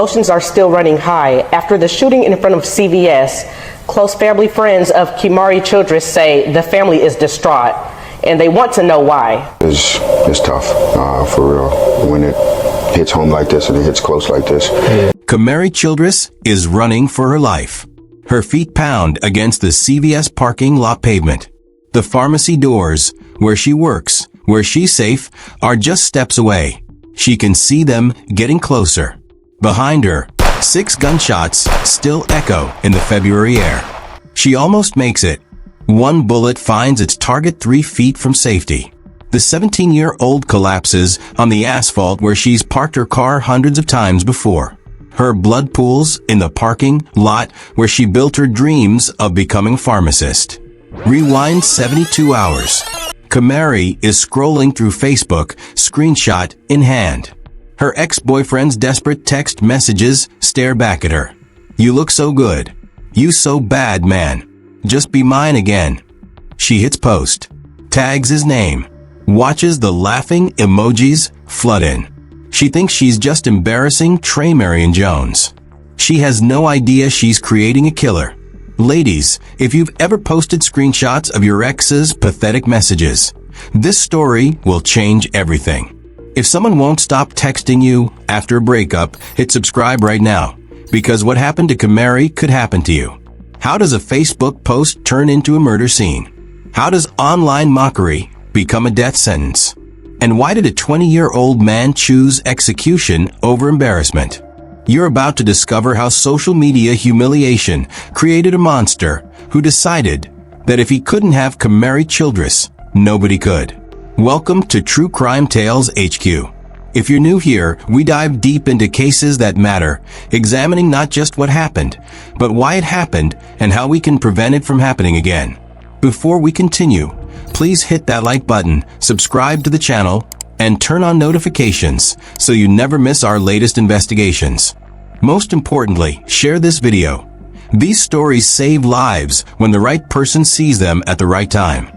emotions are still running high. After the shooting in front of CVS, close family friends of Kamari Childress say the family is distraught and they want to know why. It's tough, for real, when it hits home like this and it hits close like this. Kamari Childress is running for her life. Her feet pound against the CVS parking lot pavement. The pharmacy doors, where she works, where she's safe, are just steps away. She can see them getting closer. Behind her, 6 gunshots still echo in the February air. She almost makes it. One bullet finds its target 3 feet from safety. The 17-year-old collapses on the asphalt where she's parked her car hundreds of times before. Her blood pools in the parking lot where she built her dreams of becoming a pharmacist. Rewind 72 hours. Kamari is scrolling through Facebook, screenshot in hand. Her ex-boyfriend's desperate text messages stare back at her. "You look so good. You so bad, man. Just be mine again." She hits post, tags his name, watches the laughing emojis flood in. She thinks she's just embarrassing Trey Marion Jones. She has no idea she's creating a killer. Ladies, if you've ever posted screenshots of your ex's pathetic messages, this story will change everything. If someone won't stop texting you after a breakup, hit subscribe right now, because what happened to Kamari could happen to you. How does a Facebook post turn into a murder scene? How does online mockery become a death sentence? And why did a 20-year-old man choose execution over embarrassment? You're about to discover how social media humiliation created a monster who decided that if he couldn't have Kamari Childress, nobody could. Welcome to True Crime Tales HQ. If you're new here, we dive deep into cases that matter, examining not just what happened, but why it happened and how we can prevent it from happening again. Before we continue, please hit that like button, subscribe to the channel, and turn on notifications so you never miss our latest investigations. Most importantly, share this video. These stories save lives when the right person sees them at the right time.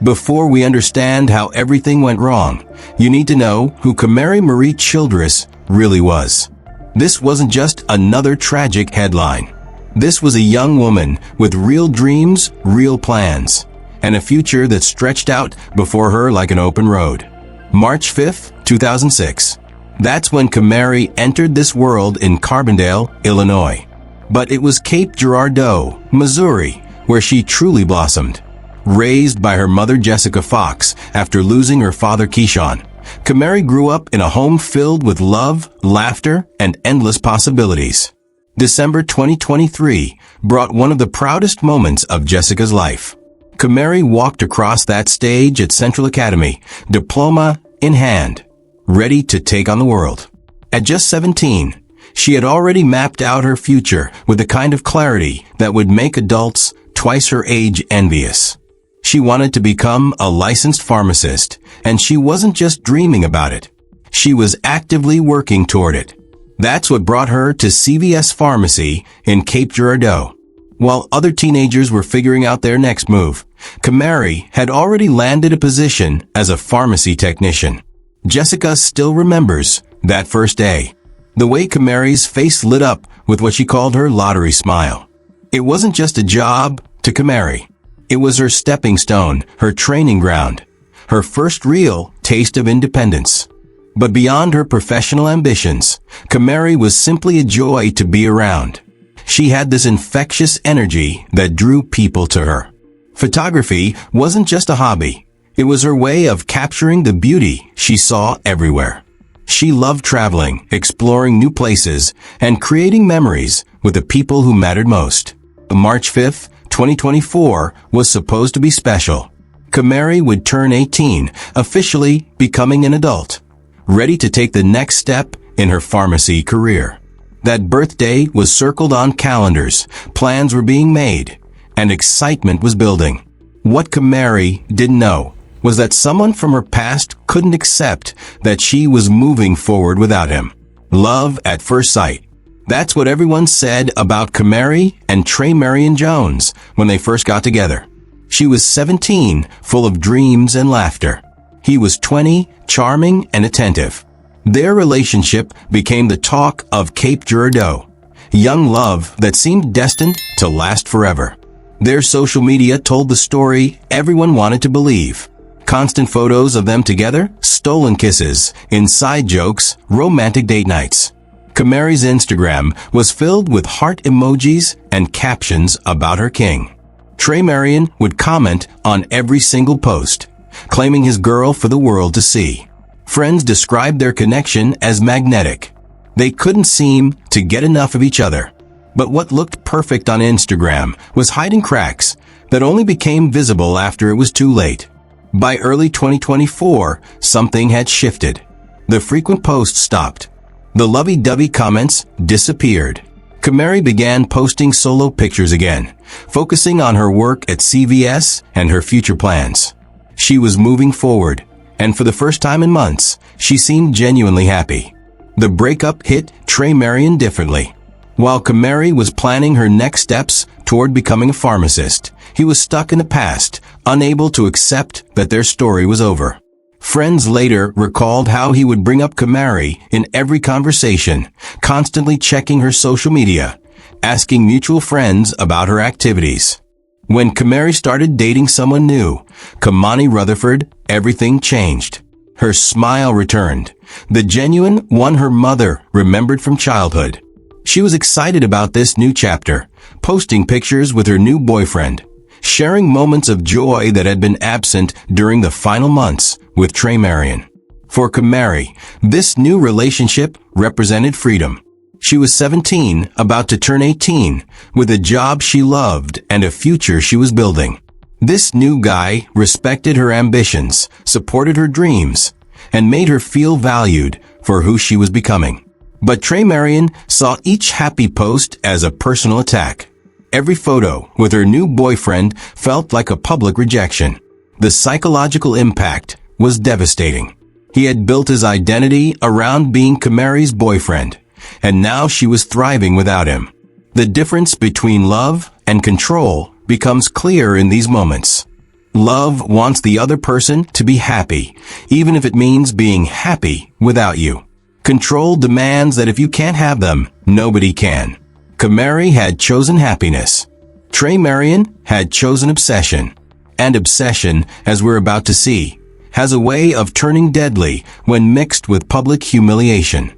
Before we understand how everything went wrong, you need to know who Kamari Marie Childress really was. This wasn't just another tragic headline. This was a young woman with real dreams, real plans, and a future that stretched out before her like an open road. March 5th, 2006. That's when Kamari entered this world in Carbondale, Illinois. But it was Cape Girardeau, Missouri, where she truly blossomed. Raised by her mother Jessica Fox after losing her father Keyshawn, Kamari grew up in a home filled with love, laughter, and endless possibilities. December 2023 brought one of the proudest moments of Jessica's life. Kamari walked across that stage at Central Academy, diploma in hand, ready to take on the world. At just 17, she had already mapped out her future with the kind of clarity that would make adults twice her age envious. She wanted to become a licensed pharmacist, and she wasn't just dreaming about it. She was actively working toward it. That's what brought her to CVS Pharmacy in Cape Girardeau. While other teenagers were figuring out their next move, Kamari had already landed a position as a pharmacy technician. Jessica still remembers that first day. The way Kamari's face lit up with what she called her lottery smile. It wasn't just a job to Kamari. It was her stepping stone, her training ground, her first real taste of independence. But beyond her professional ambitions, Kamari was simply a joy to be around. She had this infectious energy that drew people to her. Photography wasn't just a hobby. It was her way of capturing the beauty she saw everywhere. She loved traveling, exploring new places, and creating memories with the people who mattered most. March 5th, 2024 was supposed to be special. Kamari would turn 18, officially becoming an adult, ready to take the next step in her pharmacy career. That birthday was circled on calendars, plans were being made, and excitement was building. What Kamari didn't know was that someone from her past couldn't accept that she was moving forward without him. Love at first sight. That's what everyone said about Kamari and Trey Marion Jones when they first got together. She was 17, full of dreams and laughter. He was 20, charming and attentive. Their relationship became the talk of Cape Girardeau, young love that seemed destined to last forever. Their social media told the story everyone wanted to believe. Constant photos of them together, stolen kisses, inside jokes, romantic date nights. Kamari's Instagram was filled with heart emojis and captions about her king. Trey Marion would comment on every single post, claiming his girl for the world to see. Friends described their connection as magnetic. They couldn't seem to get enough of each other. But what looked perfect on Instagram was hiding cracks that only became visible after it was too late. By early 2024, something had shifted. The frequent posts stopped. The lovey-dovey comments disappeared. Kamari began posting solo pictures again, focusing on her work at CVS and her future plans. She was moving forward, and for the first time in months, she seemed genuinely happy. The breakup hit Trey Marion differently. While Kamari was planning her next steps toward becoming a pharmacist, he was stuck in the past, unable to accept that their story was over. Friends later recalled how he would bring up Kamari in every conversation, constantly checking her social media, asking mutual friends about her activities. When Kamari started dating someone new, Kamani Rutherford, everything changed. Her smile returned, the genuine one her mother remembered from childhood. She was excited about this new chapter, posting pictures with her new boyfriend, sharing moments of joy that had been absent during the final months with Trey Marion. For Kamari, this new relationship represented freedom. She was 17, about to turn 18, with a job she loved and a future she was building. This new guy respected her ambitions, supported her dreams, and made her feel valued for who she was becoming. But Trey Marion saw each happy post as a personal attack. Every photo with her new boyfriend felt like a public rejection. The psychological impact was devastating. He had built his identity around being Kamari's boyfriend, and now she was thriving without him. The difference between love and control becomes clear in these moments. Love wants the other person to be happy, even if it means being happy without you. Control demands that if you can't have them, nobody can. Kamari had chosen happiness. Trey Marion had chosen obsession. And obsession, as we're about to see, has a way of turning deadly when mixed with public humiliation.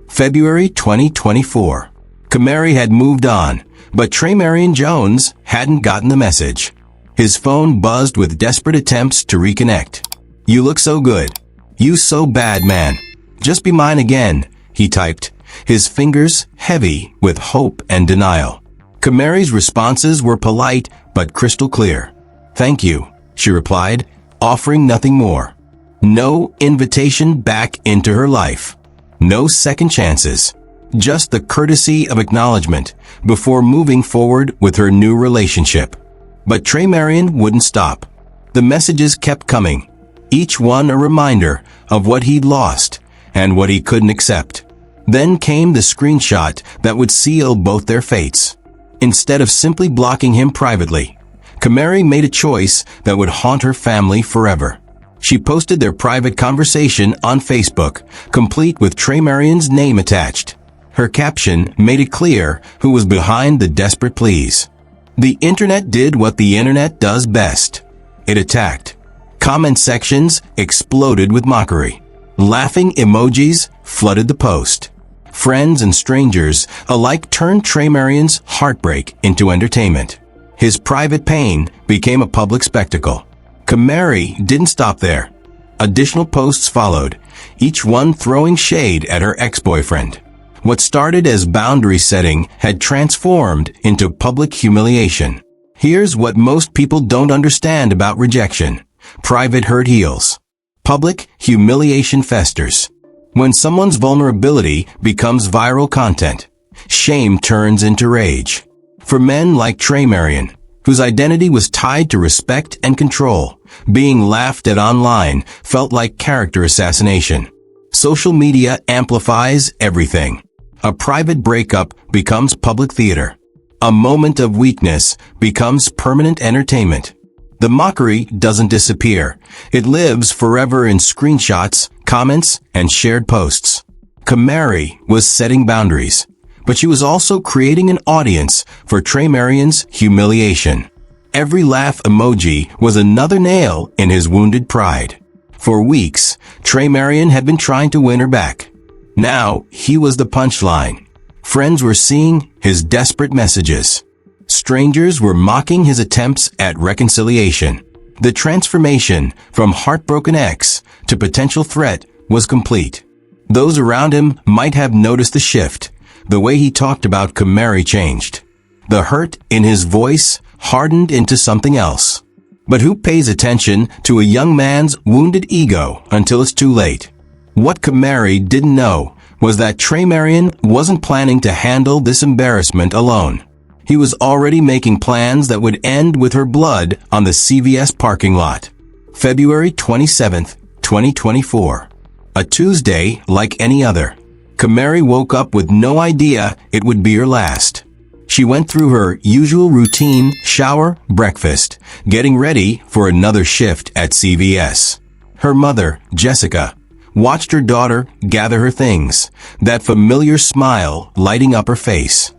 February 2024. Kamari had moved on, but Trey Marion Jones hadn't gotten the message. His phone buzzed with desperate attempts to reconnect. "You look so good. You so bad, man. Just be mine again," he typed, his fingers heavy with hope and denial. Kamari's responses were polite but crystal clear. "Thank you," she replied, offering nothing more. No invitation back into her life. No second chances. Just the courtesy of acknowledgement before moving forward with her new relationship. But Trey Marion wouldn't stop. The messages kept coming, each one a reminder of what he'd lost and what he couldn't accept. Then came the screenshot that would seal both their fates. Instead of simply blocking him privately, Kamari made a choice that would haunt her family forever. She posted their private conversation on Facebook, complete with Trey Marion's name attached. Her caption made it clear who was behind the desperate pleas. The internet did what the internet does best. It attacked. Comment sections exploded with mockery. Laughing emojis flooded the post. Friends and strangers alike turned Trey Marion's heartbreak into entertainment. His private pain became a public spectacle. Kamari didn't stop there. Additional posts followed, each one throwing shade at her ex-boyfriend. What started as boundary setting had transformed into public humiliation. Here's what most people don't understand about rejection. Private hurt heals. Public humiliation festers. When someone's vulnerability becomes viral content, shame turns into rage. For men like Trey Marion, whose identity was tied to respect and control, being laughed at online felt like character assassination. Social media amplifies everything. A private breakup becomes public theater. A moment of weakness becomes permanent entertainment. The mockery doesn't disappear. It lives forever in screenshots, comments, and shared posts. Kamari was setting boundaries, but she was also creating an audience for Traymarion's humiliation. Every laugh emoji was another nail in his wounded pride. For weeks, Traymarion had been trying to win her back. Now, he was the punchline. Friends were seeing his desperate messages. Strangers were mocking his attempts at reconciliation. The transformation from heartbroken ex to potential threat was complete. Those around him might have noticed the shift. The way he talked about Kamari changed. The hurt in his voice hardened into something else. But who pays attention to a young man's wounded ego until it's too late? What Kamari didn't know was that Traymarion wasn't planning to handle this embarrassment alone. He was already making plans that would end with her blood on the CVS parking lot. February 27th, 2024. A Tuesday like any other. Kamari woke up with no idea it would be her last. She went through her usual routine, shower, breakfast, getting ready for another shift at CVS. Her mother, Jessica, watched her daughter gather her things, that familiar smile lighting up her face.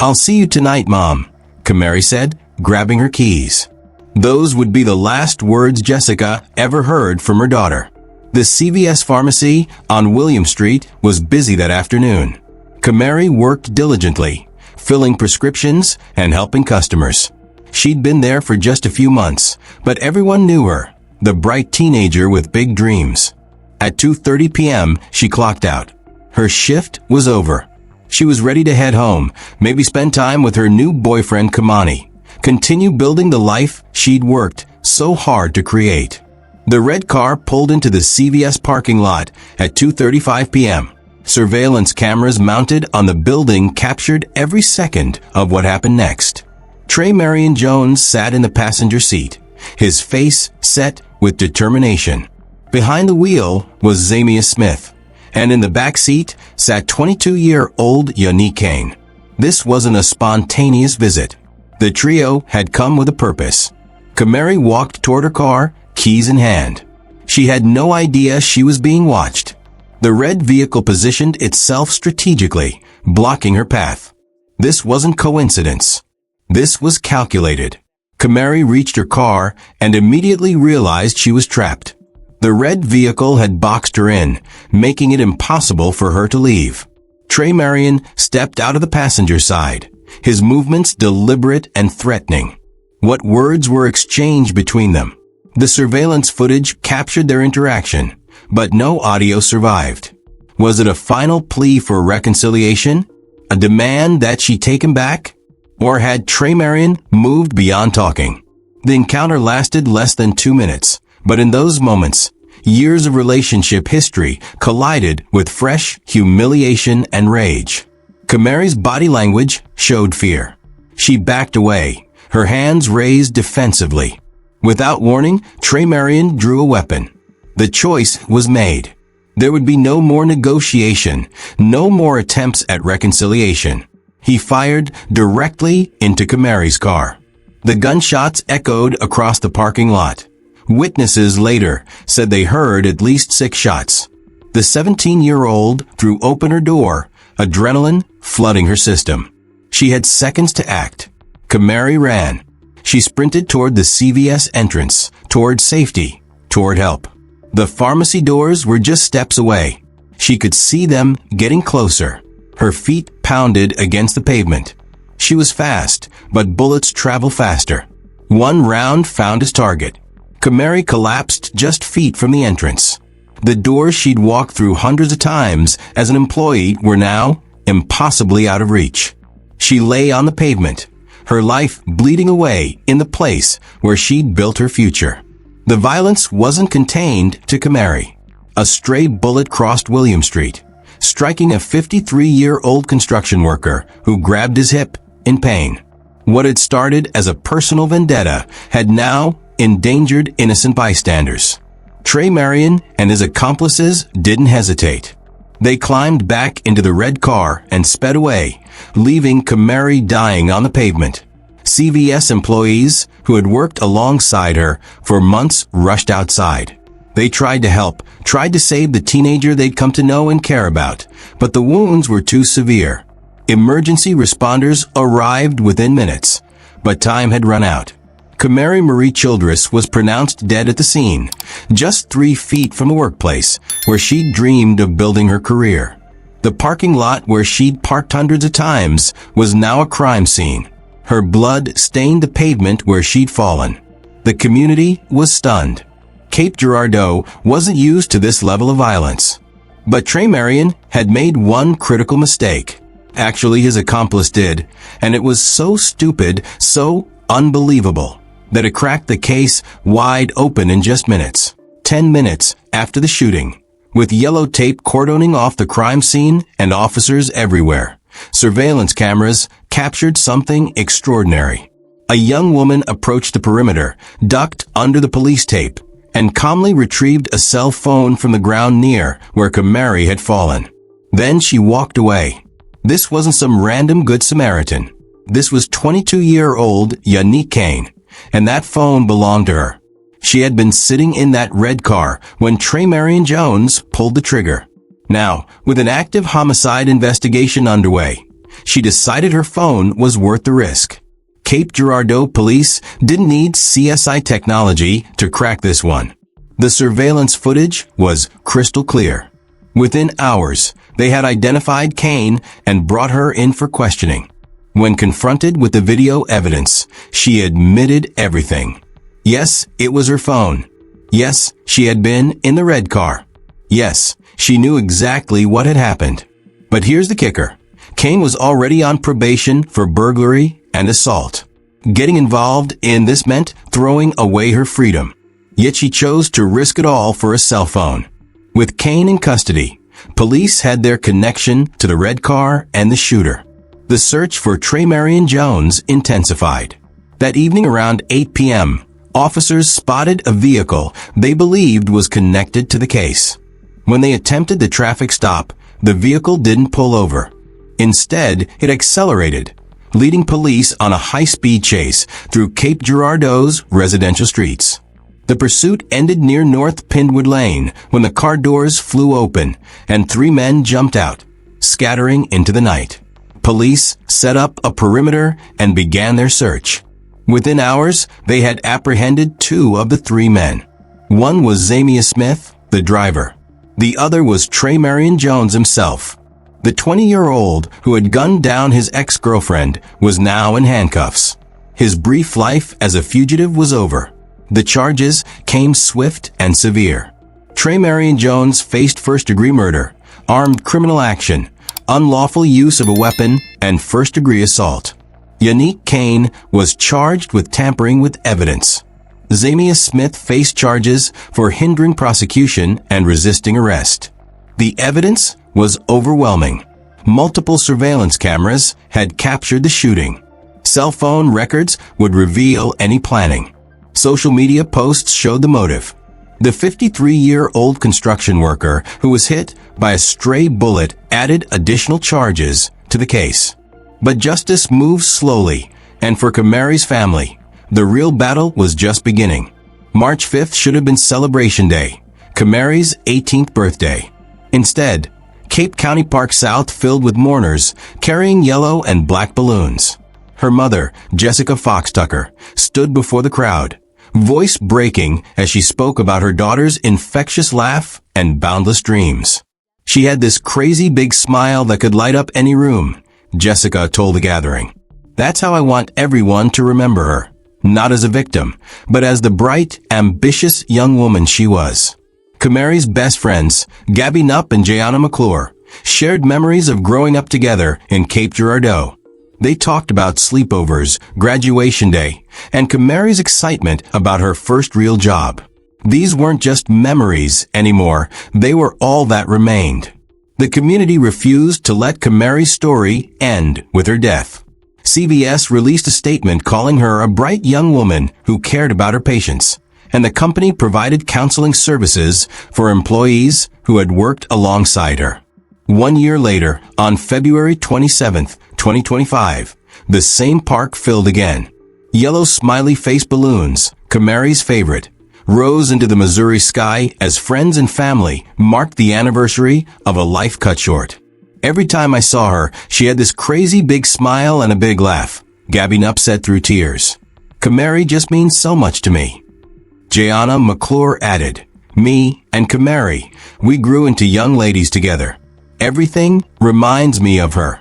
"I'll see you tonight, Mom," Kamari said, grabbing her keys. Those would be the last words Jessica ever heard from her daughter. The CVS pharmacy on William Street was busy that afternoon. Kamari worked diligently, filling prescriptions and helping customers. She'd been there for just a few months, but everyone knew her, the bright teenager with big dreams. At 2:30 p.m., she clocked out. Her shift was over. She was ready to head home, maybe spend time with her new boyfriend Kamari, continue building the life she'd worked so hard to create. The red car pulled into the CVS parking lot at 2:35 p.m. Surveillance cameras mounted on the building captured every second of what happened next. Traymarion Jones sat in the passenger seat, his face set with determination. Behind the wheel was Zamia Smith, and in the back seat sat 22-year-old Unique Kane. This wasn't a spontaneous visit. The trio had come with a purpose. Kamari walked toward her car, keys in hand. She had no idea she was being watched. The red vehicle positioned itself strategically, blocking her path. This wasn't coincidence. This was calculated. Kamari reached her car and immediately realized she was trapped. The red vehicle had boxed her in, making it impossible for her to leave. Traymarion stepped out of the passenger side, his movements deliberate and threatening. What words were exchanged between them? The surveillance footage captured their interaction, but no audio survived. Was it a final plea for reconciliation? A demand that she take him back? Or had Traymarion moved beyond talking? The encounter lasted less than 2 minutes, but in those moments, years of relationship history collided with fresh humiliation and rage. Kamari's body language showed fear. She backed away, her hands raised defensively. Without warning, Traymarion drew a weapon. The choice was made. There would be no more negotiation, no more attempts at reconciliation. He fired directly into Kamari's car. The gunshots echoed across the parking lot. Witnesses later said they heard at least 6 shots. The 17-year-old threw open her door, adrenaline flooding her system. She had seconds to act. Kamari ran. She sprinted toward the CVS entrance, toward safety, toward help. The pharmacy doors were just steps away. She could see them getting closer. Her feet pounded against the pavement. She was fast, but bullets travel faster. One round found his target. Kamari collapsed just feet from the entrance. The doors she'd walked through hundreds of times as an employee were now impossibly out of reach. She lay on the pavement, her life bleeding away in the place where she'd built her future. The violence wasn't contained to Kamari. A stray bullet crossed William Street, striking a 53-year-old construction worker who grabbed his hip in pain. What had started as a personal vendetta had now endangered innocent bystanders. Traymarion and his accomplices didn't hesitate. They climbed back into the red car and sped away, leaving Kamari dying on the pavement. CVS employees who had worked alongside her for months rushed outside. They tried to help, tried to save the teenager they'd come to know and care about, but the wounds were too severe. Emergency responders arrived within minutes, but time had run out. Kamari Marie Childress was pronounced dead at the scene, just 3 feet from the workplace where she'd dreamed of building her career. The parking lot where she'd parked hundreds of times was now a crime scene. Her blood stained the pavement where she'd fallen. The community was stunned. Cape Girardeau wasn't used to this level of violence. But Trey Marion had made one critical mistake. Actually, his accomplice did, and it was so stupid, so unbelievable, that it cracked the case wide open in just minutes. 10 minutes after the shooting, with yellow tape cordoning off the crime scene and officers everywhere, surveillance cameras captured something extraordinary. A young woman approached the perimeter, ducked under the police tape, and calmly retrieved a cell phone from the ground near where Kamari had fallen. Then she walked away. This wasn't some random Good Samaritan. This was 22-year-old Yannick Kane, and that phone belonged to her. She had been sitting in that red car when Trey Marion Jones pulled the trigger. Now, with an active homicide investigation underway, she decided her phone was worth the risk. Cape Girardeau police didn't need CSI technology to crack this one. The surveillance footage was crystal clear. Within hours, they had identified Kane and brought her in for questioning. When confronted with the video evidence, she admitted everything. Yes, it was her phone. Yes, she had been in the red car. Yes, she knew exactly what had happened. But here's the kicker. Kane was already on probation for burglary and assault. Getting involved in this meant throwing away her freedom. Yet she chose to risk it all for a cell phone. With Kane in custody, police had their connection to the red car and the shooter. The search for Trey Marion Jones intensified. That evening around 8 p.m., officers spotted a vehicle they believed was connected to the case. When they attempted the traffic stop, the vehicle didn't pull over. Instead, it accelerated, leading police on a high-speed chase through Cape Girardeau's residential streets. The pursuit ended near North Pindwood Lane when the car doors flew open and 3 men jumped out, scattering into the night. Police set up a perimeter and began their search. Within hours, they had apprehended 2 of the 3 men. One was Zamia Smith, the driver. The other was Trey Marion Jones himself. The 20-year-old who had gunned down his ex-girlfriend was now in handcuffs. His brief life as a fugitive was over. The charges came swift and severe. Trey Marion Jones faced first-degree murder, armed criminal action, unlawful use of a weapon, and first-degree assault. Yannick Kane was charged with tampering with evidence. Zamia Smith faced charges for hindering prosecution and resisting arrest. The evidence was overwhelming. Multiple surveillance cameras had captured the shooting. Cell phone records would reveal any planning. Social media posts showed the motive. The 53-year-old construction worker who was hit by a stray bullet added additional charges to the case. But justice moved slowly, and for Kamari's family, the real battle was just beginning. March 5th should have been Celebration Day, Kamari's 18th birthday. Instead, Cape County Park South filled with mourners carrying yellow and black balloons. Her mother, Jessica Fox Tucker, stood before the crowd, voice breaking as she spoke about her daughter's infectious laugh and boundless dreams. She had this crazy big smile that could light up any room, Jessica told the gathering. That's how I want everyone to remember her, not as a victim, but as the bright, ambitious young woman she was. Kamari's best friends, Gabby Knupp and Jayana McClure, shared memories of growing up together in Cape Girardeau. They talked about sleepovers, graduation day, and Kamari's excitement about her first real job. These weren't just memories anymore, they were all that remained. The community refused to let Kamari's story end with her death. CVS released a statement calling her a bright young woman who cared about her patients, and the company provided counseling services for employees who had worked alongside her. 1 year later, on February 27, 2025, the same park filled again, Yellow smiley face balloons, Kamari's favorite, rose into the Missouri sky as friends and family marked the anniversary of a life cut short. Every time I saw her, she had this crazy big smile and a big laugh, Gabby upset through tears. Kamari just means so much to me. Jayana McClure added, me and Kamari, we grew into young ladies together. Everything reminds me of her.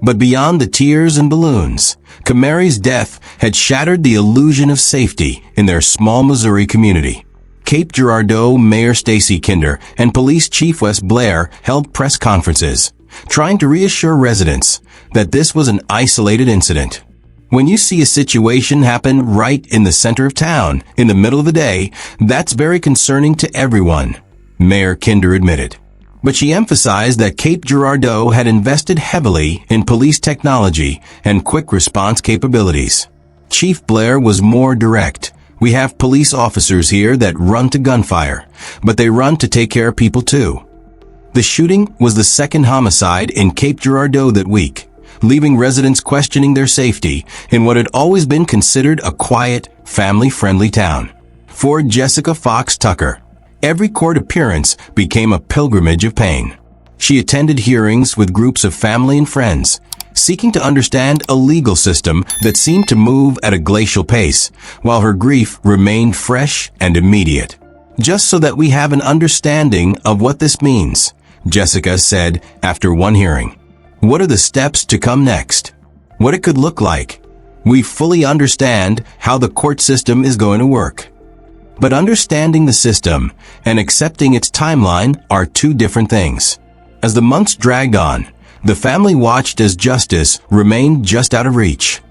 But beyond the tears and balloons, Kamari's death had shattered the illusion of safety in their small Missouri community. Cape Girardeau Mayor Stacy Kinder and Police Chief Wes Blair held press conferences, trying to reassure residents that this was an isolated incident. When you see a situation happen right in the center of town, in the middle of the day, that's very concerning to everyone, Mayor Kinder admitted. But she emphasized that Cape Girardeau had invested heavily in police technology and quick response capabilities. Chief Blair was more direct. We have police officers here that run to gunfire, but they run to take care of people too. The shooting was the second homicide in Cape Girardeau that week, leaving residents questioning their safety in what had always been considered a quiet, family-friendly town. For Jessica Fox Tucker, every court appearance became a pilgrimage of pain. She attended hearings with groups of family and friends, seeking to understand a legal system that seemed to move at a glacial pace, while her grief remained fresh and immediate. Just so that we have an understanding of what this means, Jessica said after one hearing. What are the steps to come next? What it could look like? We fully understand how the court system is going to work. But understanding the system and accepting its timeline are two different things. As the months dragged on, the family watched as justice remained just out of reach.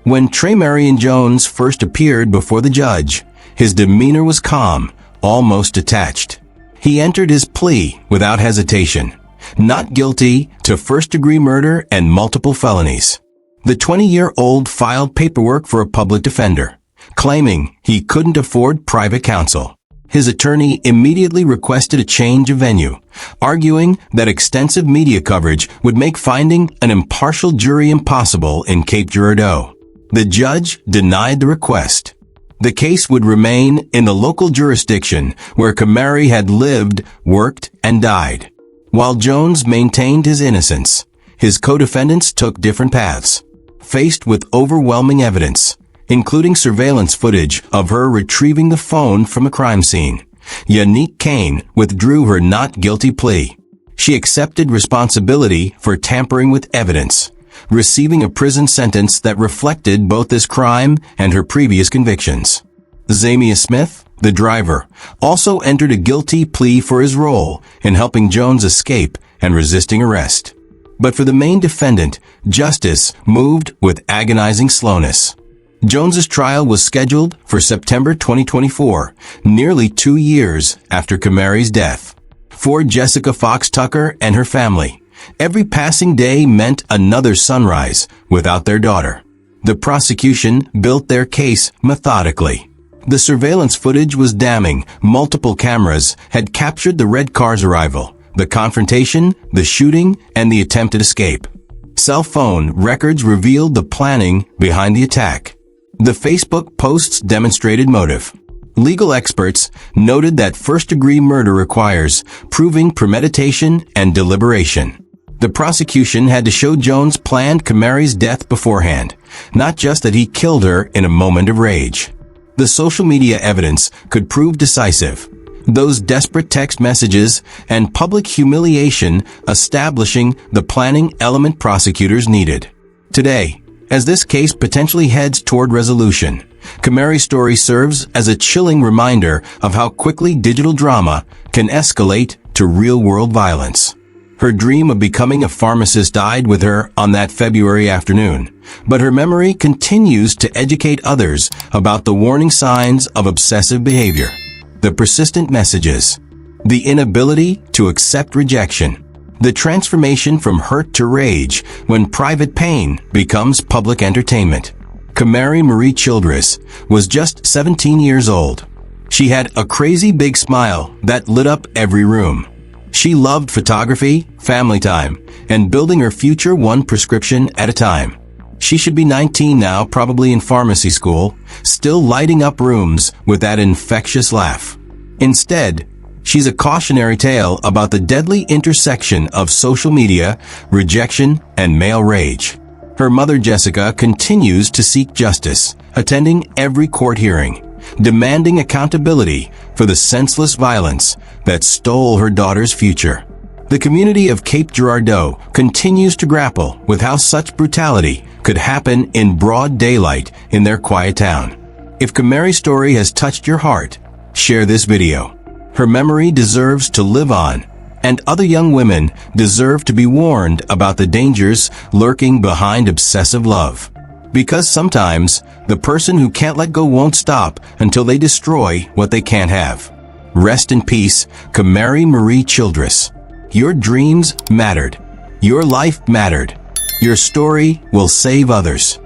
When Tremarion Jones first appeared before the judge, his demeanor was calm, almost detached. He entered his plea without hesitation, not guilty to first-degree murder and multiple felonies. The 20-year-old filed paperwork for a public defender, claiming he couldn't afford private counsel. His attorney immediately requested a change of venue, arguing that extensive media coverage would make finding an impartial jury impossible in Cape Girardeau. The judge denied the request. The case would remain in the local jurisdiction where Kamari had lived, worked, and died. While Jones maintained his innocence, his co-defendants took different paths. Faced with overwhelming evidence, including surveillance footage of her retrieving the phone from a crime scene, Yannick Kane withdrew her not guilty plea. She accepted responsibility for tampering with evidence, receiving a prison sentence that reflected both this crime and her previous convictions. Zamia Smith, the driver, also entered a guilty plea for his role in helping Jones escape and resisting arrest. But for the main defendant, justice moved with agonizing slowness. Jones's trial was scheduled for September 2024, nearly 2 years after Kamari's death. For Jessica Fox Tucker and her family, every passing day meant another sunrise without their daughter. The prosecution built their case methodically. The surveillance footage was damning. Multiple cameras had captured the red car's arrival, the confrontation, the shooting, and the attempted escape. Cell phone records revealed the planning behind the attack. The Facebook posts demonstrated motive. Legal experts noted that first-degree murder requires proving premeditation and deliberation. The prosecution had to show Jones planned Kamari's death beforehand, not just that he killed her in a moment of rage. The social media evidence could prove decisive. Those desperate text messages and public humiliation establishing the planning element prosecutors needed. Today, as this case potentially heads toward resolution, Kamari's story serves as a chilling reminder of how quickly digital drama can escalate to real-world violence. Her dream of becoming a pharmacist died with her on that February afternoon, but her memory continues to educate others about the warning signs of obsessive behavior, the persistent messages, the inability to accept rejection, the transformation from hurt to rage when private pain becomes public entertainment. Kamari Marie Childress was just 17 years old. She had a crazy big smile that lit up every room. She loved photography, family time, and building her future one prescription at a time. She should be 19 now, probably in pharmacy school, still lighting up rooms with that infectious laugh. Instead, she's a cautionary tale about the deadly intersection of social media, rejection, and male rage. Her mother, Jessica, continues to seek justice, attending every court hearing, demanding accountability for the senseless violence that stole her daughter's future. The community of Cape Girardeau continues to grapple with how such brutality could happen in broad daylight in their quiet town. If Kamari's story has touched your heart, share this video. Her memory deserves to live on, and other young women deserve to be warned about the dangers lurking behind obsessive love. Because sometimes, the person who can't let go won't stop until they destroy what they can't have. Rest in peace, Kamari Marie Childress. Your dreams mattered. Your life mattered. Your story will save others.